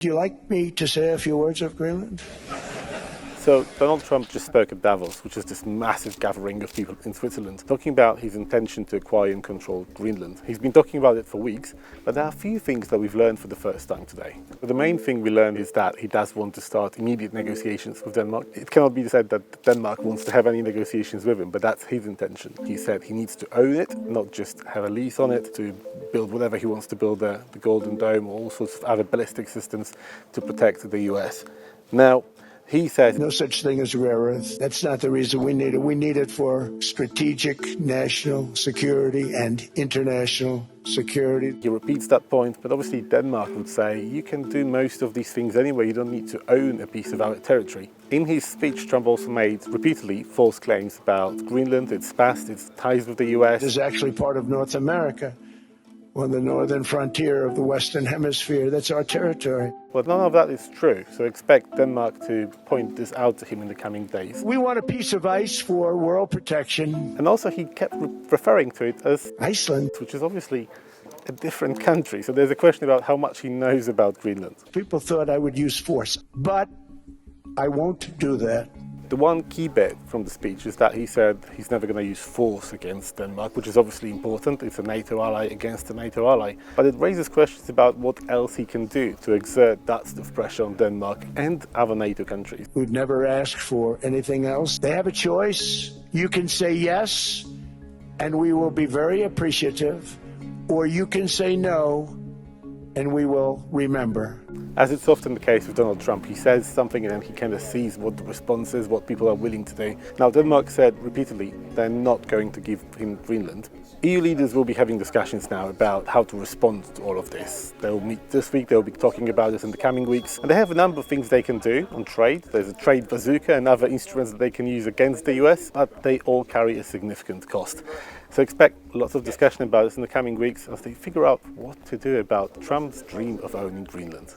Do you like me to say a few words of Greenland? So Donald Trump just spoke at Davos, which is this massive gathering of people in Switzerland, talking about his intention to acquire and control Greenland. He's been talking about it for weeks, but there are a few things that we've learned for the first time today. But the main thing we learned is that he does want to start immediate negotiations with Denmark. It cannot be said that Denmark wants to have any negotiations with him, but that's his intention. He said he needs to own it, not just have a lease on it to build whatever he wants to build there, the Golden Dome or all sorts of other ballistic systems to protect the US. Now, he says no such thing as rare earth. That's not the reason we need it. We need it for strategic national security and international security. He repeats that point, but obviously Denmark would say you can do most of these things anyway. You don't need to own a piece of our territory. In his speech, Trump also made repeatedly false claims about Greenland, its past, its ties with the US. It is actually part of North America, on the northern frontier of the Western Hemisphere. That's our territory. Well, none of that is true, so expect Denmark to point this out to him in the coming days. We want a piece of ice for world protection. And also he kept referring to it as Iceland, which is obviously a different country. So there's a question about how much he knows about Greenland. People thought I would use force, but I won't do that. The one key bit from the speech is that he said he's never going to use force against Denmark, which is obviously important. It's a NATO ally against a NATO ally. But it raises questions about what else he can do to exert that sort of pressure on Denmark and other NATO countries. We've never asked for anything else. They have a choice. You can say yes, and we will be very appreciative, or you can say no, and we will remember. As it's often the case with Donald Trump, he says something and then he kind of sees what the response is, what people are willing to do. Now, Denmark said repeatedly they're not going to give him Greenland. EU leaders will be having discussions now about how to respond to all of this. They'll meet this week, they'll be talking about this in the coming weeks. And they have a number of things they can do on trade. There's a trade bazooka and other instruments that they can use against the US, but they all carry a significant cost. So expect lots of discussion about this in the coming weeks as they figure out what to do about Trump's dream of owning Greenland.